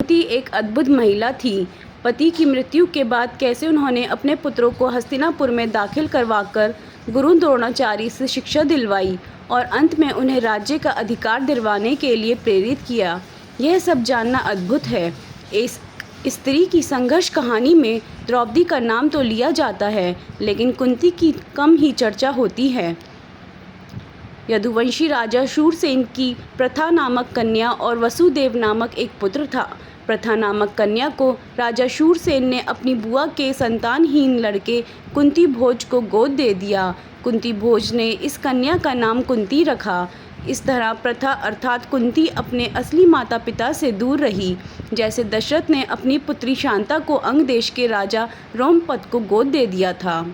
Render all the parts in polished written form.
कुंती एक अद्भुत महिला थी। पति की मृत्यु के बाद कैसे उन्होंने अपने पुत्रों को हस्तिनापुर में दाखिल करवाकर गुरु द्रोणाचार्य से शिक्षा दिलवाई और अंत में उन्हें राज्य का अधिकार दिलवाने के लिए प्रेरित किया, यह सब जानना अद्भुत है। इस स्त्री की संघर्ष कहानी में द्रौपदी का नाम तो लिया जाता है, लेकिन कुंती की कम ही चर्चा होती है। यदुवंशी राजा शूरसेन की प्रथा नामक कन्या और वसुदेव नामक एक पुत्र था। प्रथा नामक कन्या को राजा शूरसेन ने अपनी बुआ के संतानहीन लड़के कुंती भोज को गोद दे दिया। कुंती भोज ने इस कन्या का नाम कुंती रखा। इस तरह प्रथा अर्थात कुंती अपने असली माता पिता से दूर रही। जैसे दशरथ ने अपनी पुत्री शांता को अंग देश के राजा रोमपद को गोद दे दिया था।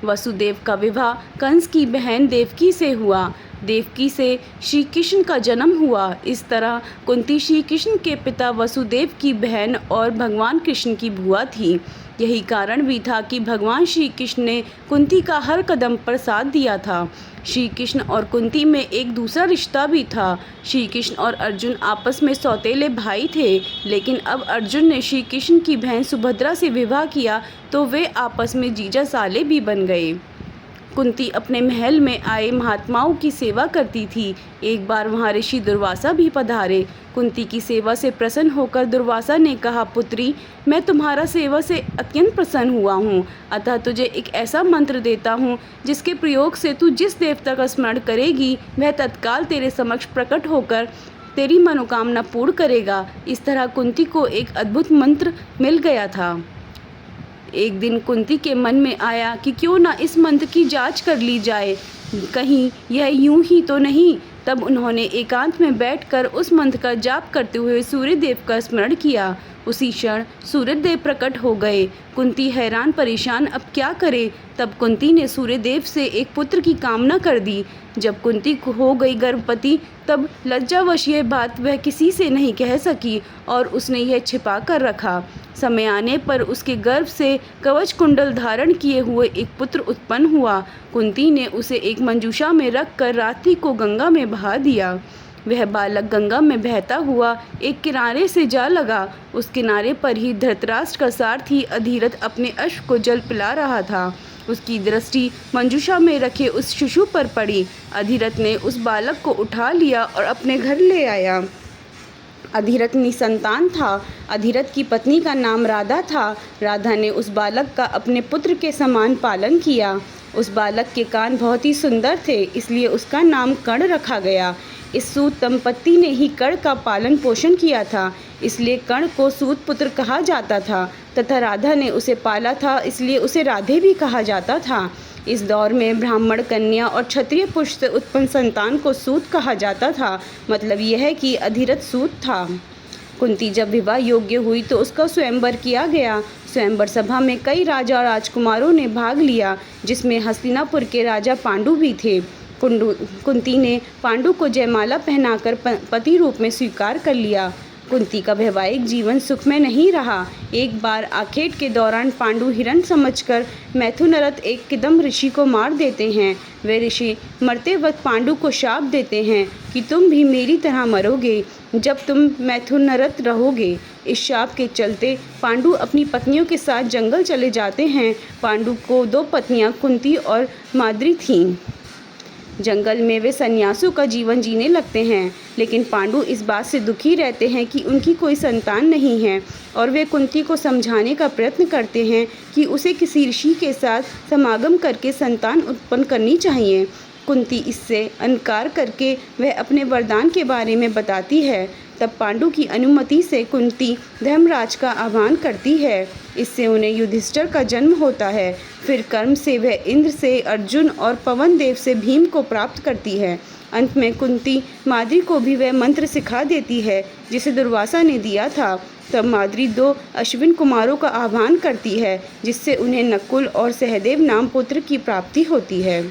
वसुदेव का विवाह कंस की बहन देवकी से हुआ। देवकी से श्री कृष्ण का जन्म हुआ। इस तरह कुंती श्री कृष्ण के पिता वसुदेव की बहन और भगवान कृष्ण की बुआ थी। यही कारण भी था कि भगवान श्री कृष्ण ने कुंती का हर कदम पर साथ दिया था। श्री कृष्ण और कुंती में एक दूसरा रिश्ता भी था। श्री कृष्ण और अर्जुन आपस में सौतेले भाई थे, लेकिन अब अर्जुन ने श्री कृष्ण की बहन सुभद्रा से विवाह किया तो वे आपस में जीजा साले भी बन गए। कुंती अपने महल में आए महात्माओं की सेवा करती थी। एक बार वहाँ ऋषि दुर्वासा भी पधारे। कुंती की सेवा से प्रसन्न होकर दुर्वासा ने कहा, पुत्री, मैं तुम्हारा सेवा से अत्यंत प्रसन्न हुआ हूँ, अतः तुझे एक ऐसा मंत्र देता हूँ जिसके प्रयोग से तू जिस देवता का स्मरण करेगी वह तत्काल तेरे समक्ष प्रकट होकर तेरी मनोकामना पूर्ण करेगा। इस तरह कुंती को एक अद्भुत मंत्र मिल गया था। एक दिन कुंती के मन में आया कि क्यों ना इस मंत्र की जांच कर ली जाए, कहीं यह यूं ही तो नहीं। तब उन्होंने एकांत में बैठकर उस मंत्र का जाप करते हुए सूर्यदेव का स्मरण किया। उसी क्षण सूर्यदेव प्रकट हो गए। कुंती हैरान परेशान अब क्या करे। तब कुंती ने सूर्यदेव से एक पुत्र की कामना कर दी। जब कुंती हो गई गर्भवती तब लज्जावश यह बात वह किसी से नहीं कह सकी और उसने यह छिपा कर रखा। समय आने पर उसके गर्भ से कवच कुंडल धारण किए हुए एक पुत्र उत्पन्न हुआ। कुंती ने उसे एक मंजूषा में रखकर रात्रि को गंगा में बहा दिया। वह बालक गंगा में बहता हुआ एक किनारे से जा लगा। उस किनारे पर ही धृतराष्ट्र का सारथी अधिरथ अपने अश्व को जल पिला रहा था। उसकी दृष्टि मंजूषा में रखे उस शिशु पर पड़ी। अधिरथ ने उस बालक को उठा लिया और अपने घर ले आया। अधिरथ निसंतान था। अधिरथ की पत्नी का नाम राधा था। राधा ने उस बालक का अपने पुत्र के समान पालन किया। उस बालक के कान बहुत ही सुंदर थे, इसलिए उसका नाम कर्ण रखा गया। इस सूत दंपत्ति ने ही कर्ण का पालन पोषण किया था, इसलिए कर्ण को सूत पुत्र कहा जाता था तथा राधा ने उसे पाला था, इसलिए उसे राधे भी कहा जाता था। इस दौर में ब्राह्मण कन्या और क्षत्रिय पुरुष से उत्पन्न संतान को सूत कहा जाता था। मतलब यह है कि अधिरथ सूत था। कुंती जब विवाह योग्य हुई तो उसका स्वयंवर किया गया। स्वयंवर सभा में कई राजा और राजकुमारों ने भाग लिया, जिसमें हस्तिनापुर के राजा पांडु भी थे। कुंती ने पांडु को जयमाला पहनाकर पति रूप में स्वीकार कर लिया। कुंती का वैवाहिक जीवन सुखमय नहीं रहा। एक बार आखेट के दौरान पांडु हिरण समझकर मैथुनरथ एक किदम ऋषि को मार देते हैं। वे ऋषि मरते वक्त पांडु को शाप देते हैं कि तुम भी मेरी तरह मरोगे जब तुम मैथुनरथ रहोगे। इस शाप के चलते पांडु अपनी पत्नियों के साथ जंगल चले जाते हैं। पांडु को 2 पत्नियां कुंती और माद्री थीं। जंगल में वे सन्यासों का जीवन जीने लगते हैं, लेकिन पांडु इस बात से दुखी रहते हैं कि उनकी कोई संतान नहीं है और वे कुंती को समझाने का प्रयत्न करते हैं कि उसे किसी ऋषि के साथ समागम करके संतान उत्पन्न करनी चाहिए। कुंती इससे इनकार करके वह अपने वरदान के बारे में बताती है। तब पांडु की अनुमति से कुंती धर्मराज का आह्वान करती है। इससे उन्हें युधिष्ठिर का जन्म होता है। फिर कर्म से वह इंद्र से अर्जुन और पवन देव से भीम को प्राप्त करती है। अंत में कुंती माद्री को भी वह मंत्र सिखा देती है जिसे दुर्वासा ने दिया था। तब माद्री 2 अश्विन कुमारों का आह्वान करती है, जिससे उन्हें नकुल और सहदेव नाम पुत्र की प्राप्ति होती है।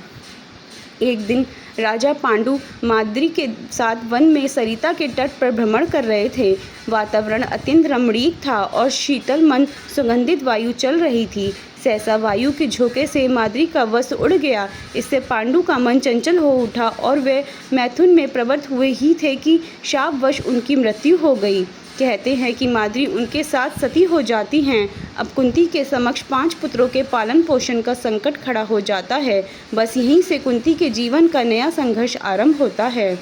एक दिन राजा पांडु माद्री के साथ वन में सरिता के तट पर भ्रमण कर रहे थे। वातावरण अत्यंत रमणीक था और शीतल मन सुगंधित वायु चल रही थी। सहसा वायु के झोंके से माद्री का वस्त्र उड़ गया। इससे पांडु का मन चंचल हो उठा और वे मैथुन में प्रवृत्त हुए ही थे कि शापवश उनकी मृत्यु हो गई। कहते हैं कि माद्री उनके साथ सती हो जाती हैं। अब कुंती के समक्ष 5 पुत्रों के पालन पोषण का संकट खड़ा हो जाता है। बस यहीं से कुंती के जीवन का नया संघर्ष आरंभ होता है।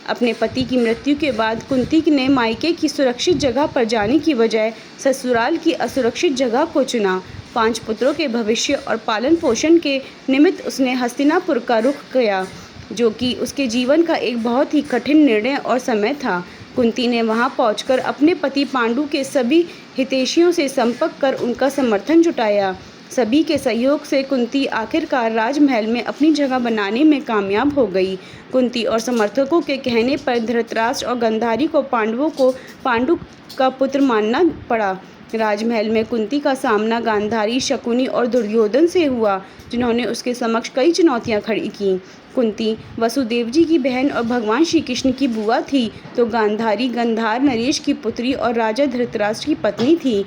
अपने पति की मृत्यु के बाद कुंती ने मायके की सुरक्षित जगह पर जाने की बजाय ससुराल की असुरक्षित जगह को चुना। 5 पुत्रों के भविष्य और पालन पोषण के निमित्त उसने हस्तिनापुर का रुख किया, जो कि उसके जीवन का एक बहुत ही कठिन निर्णय और समय था। कुंती ने वहां पहुंचकर अपने पति पांडु के सभी हितैषियों से संपर्क कर उनका समर्थन जुटाया। सभी के सहयोग से कुंती आखिरकार राजमहल में अपनी जगह बनाने में कामयाब हो गई। कुंती और समर्थकों के कहने पर धृतराष्ट्र और गांधारी को पांडु का पुत्र मानना पड़ा। राजमहल में कुंती का सामना गांधारी, शकुनी और दुर्योधन से हुआ, जिन्होंने उसके समक्ष कई चुनौतियां खड़ी की। कुंती वसुदेव जी की बहन और भगवान श्री कृष्ण की बुआ थी, तो गांधारी गंधार नरेश की पुत्री और राजा धृतराष्ट्र की पत्नी थी।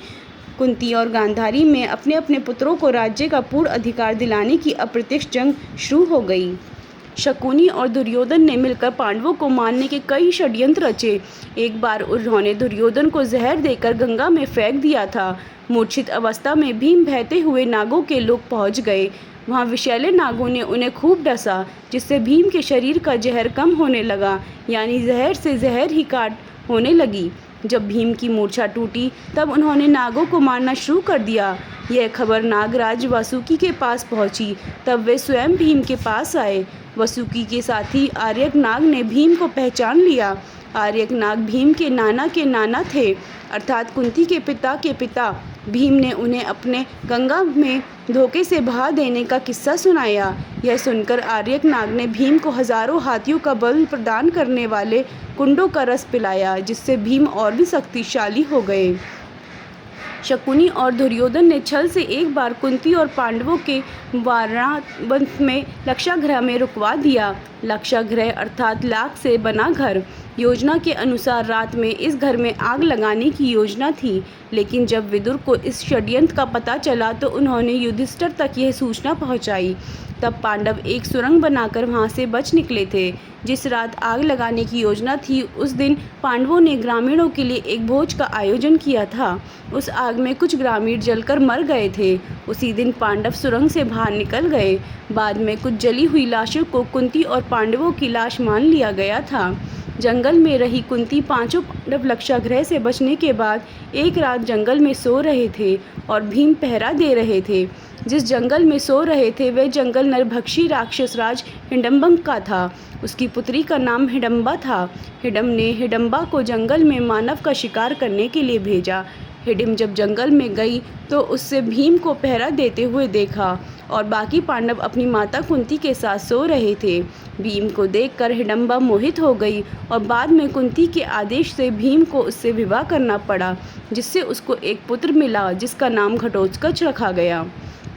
कुंती और गांधारी में अपने अपने पुत्रों को राज्य का पूर्ण अधिकार दिलाने की अप्रत्यक्ष जंग शुरू हो गई। शकुनी और दुर्योधन ने मिलकर पांडवों को मारने के कई षड्यंत्र रचे। एक बार उन्होंने दुर्योधन को जहर देकर गंगा में फेंक दिया था। मूर्छित अवस्था में भीम बहते हुए नागों के लोक पहुंच गए। वहां विषैले नागों ने उन्हें खूब डसा, जिससे भीम के शरीर का जहर कम होने लगा, यानी जहर से जहर ही काट होने लगी। जब भीम की मूर्छा टूटी, तब उन्होंने नागों को मारना शुरू कर दिया। यह खबर नागराज वासुकी के पास पहुंची। तब वे स्वयं भीम के पास आए। वासुकी के साथी आर्यक नाग ने भीम को पहचान लिया। आर्यक नाग भीम के नाना थे, अर्थात कुंती के पिता। भीम ने उन्हें अपने गंगा में धोखे से बहा देने का किस्सा सुनाया। यह सुनकर आर्यक नाग ने भीम को हजारों हाथियों का बल प्रदान करने वाले कुंडों का रस पिलाया, जिससे भीम और भी शक्तिशाली हो गए। शकुनी और दुर्योधन ने छल से एक बार कुंती और पांडवों के वाराणसी में लक्षागृह में रुकवा दिया। लक्षागृह अर्थात लाख से बना घर। योजना के अनुसार रात में इस घर में आग लगाने की योजना थी, लेकिन जब विदुर को इस षड्यंत्र का पता चला तो उन्होंने युधिष्ठिर तक यह सूचना पहुंचाई। तब पांडव एक सुरंग बनाकर वहां से बच निकले थे। जिस रात आग लगाने की योजना थी, उस दिन पांडवों ने ग्रामीणों के लिए एक भोज का आयोजन किया था। उस आग में कुछ ग्रामीण जलकर मर गए थे। उसी दिन पांडव सुरंग से बाहर निकल गए। बाद में कुछ जली हुई लाशों को कुंती और पांडवों की लाश मान लिया गया था। जंगल में रही कुंती 5 पांडव लक्षागृह से बचने के बाद एक रात जंगल में सो रहे थे और भीम पहरा दे रहे थे। जिस जंगल में सो रहे थे वह जंगल नरभक्षी राक्षस राज हिडम्बा का था। उसकी पुत्री का नाम हिडम्बा था। हिडम ने हिडम्बा को जंगल में मानव का शिकार करने के लिए भेजा। हिडिम जब जंगल में गई तो उससे भीम को पहरा देते हुए देखा और बाकी पांडव अपनी माता कुंती के साथ सो रहे थे। भीम को देखकर हिडम्बा मोहित हो गई और बाद में कुंती के आदेश से भीम को उससे विवाह करना पड़ा, जिससे उसको एक पुत्र मिला जिसका नाम घटोत्कच रखा गया।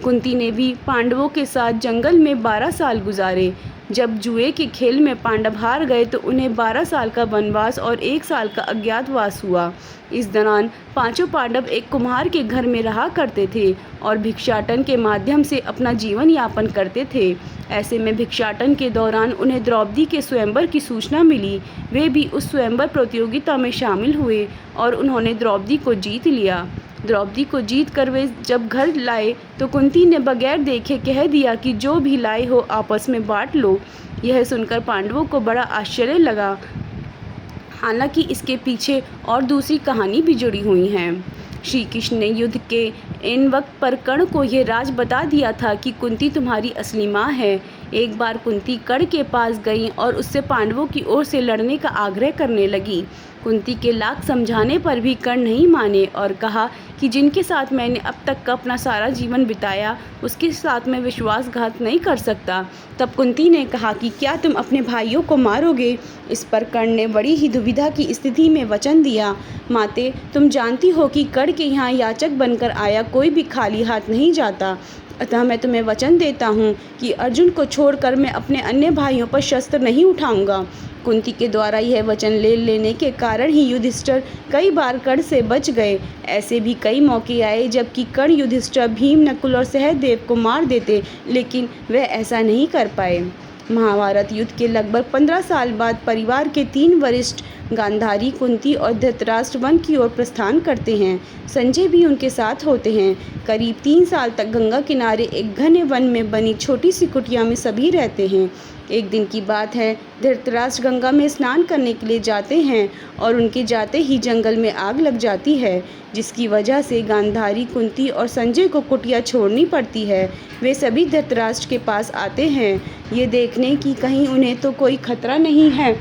कुंती ने भी पांडवों के साथ जंगल में 12 साल गुजारे। जब जुए के खेल में पांडव हार गए तो उन्हें 12 साल का वनवास और 1 साल का अज्ञातवास हुआ। इस दौरान 5 पांडव एक कुम्हार के घर में रहा करते थे और भिक्षाटन के माध्यम से अपना जीवन यापन करते थे। ऐसे में भिक्षाटन के दौरान उन्हें द्रौपदी के स्वयंवर की सूचना मिली। वे भी उस स्वयंवर प्रतियोगिता में शामिल हुए और उन्होंने द्रौपदी को जीत लिया। द्रौपदी को जीत कर वे जब घर लाए तो कुंती ने बगैर देखे कह दिया कि जो भी लाए हो आपस में बांट लो। यह सुनकर पांडवों को बड़ा आश्चर्य लगा। हालांकि इसके पीछे और दूसरी कहानी भी जुड़ी हुई है। श्री कृष्ण ने युद्ध के इन वक्त पर कर्ण को यह राज बता दिया था कि कुंती तुम्हारी असली माँ है। एक बार कुंती कर्ण के पास गई और उससे पांडवों की ओर से लड़ने का आग्रह करने लगी। कुंती के लाख समझाने पर भी कर्ण नहीं माने और कहा कि जिनके साथ मैंने अब तक का अपना सारा जीवन बिताया उसके साथ मैं विश्वासघात नहीं कर सकता। तब कुंती ने कहा कि क्या तुम अपने भाइयों को मारोगे? इस पर कर्ण ने बड़ी ही दुविधा की स्थिति में वचन दिया, माते तुम जानती हो कि कर्ण के यहाँ याचक बनकर आया कोई भी खाली हाथ नहीं जाता, अतः मैं तुम्हें वचन देता हूँ कि अर्जुन को छोड़कर मैं अपने अन्य भाइयों पर शस्त्र नहीं उठाऊंगा। कुंती के द्वारा यह वचन ले लेने के कारण ही युधिष्ठिर कई बार कर्ण से बच गए। ऐसे भी कई मौके आए जबकि कर्ण युधिष्ठिर, भीम, नकुल और सहदेव को मार देते, लेकिन वे ऐसा नहीं कर पाए। महाभारत युद्ध के लगभग 15 साल बाद परिवार के 3 वरिष्ठ गांधारी, कुंती और धृतराष्ट्र वन की ओर प्रस्थान करते हैं। संजय भी उनके साथ होते हैं। करीब 3 साल तक गंगा किनारे एक घने वन में बनी छोटी सी कुटिया में सभी रहते हैं। एक दिन की बात है, धृतराष्ट्र गंगा में स्नान करने के लिए जाते हैं और उनके जाते ही जंगल में आग लग जाती है, जिसकी वजह से गांधारी, कुंती और संजय को कुटिया छोड़नी पड़ती है। वे सभी धृतराष्ट्र के पास आते हैं, ये देखने कि कहीं उन्हें तो कोई खतरा नहीं है।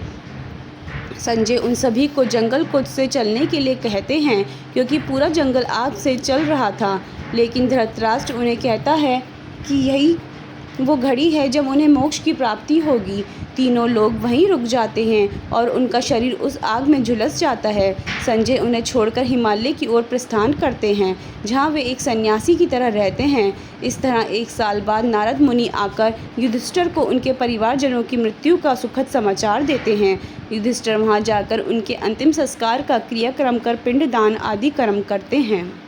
संजय उन सभी को जंगल को से चलने के लिए कहते हैं, क्योंकि पूरा जंगल आग से चल रहा था। लेकिन धृतराष्ट्र उन्हें कहता है कि यही वो घड़ी है जब उन्हें मोक्ष की प्राप्ति होगी। तीनों लोग वहीं रुक जाते हैं और उनका शरीर उस आग में झुलस जाता है। संजय उन्हें छोड़कर हिमालय की ओर प्रस्थान करते हैं, जहाँ वे एक सन्यासी की तरह रहते हैं। इस तरह 1 साल बाद नारद मुनि आकर युधिष्ठिर को उनके परिवारजनों की मृत्यु का सुखद समाचार देते हैं। युधिष्ठिर वहाँ जाकर उनके अंतिम संस्कार का क्रियाक्रम कर पिंडदान आदि कर्म करते हैं।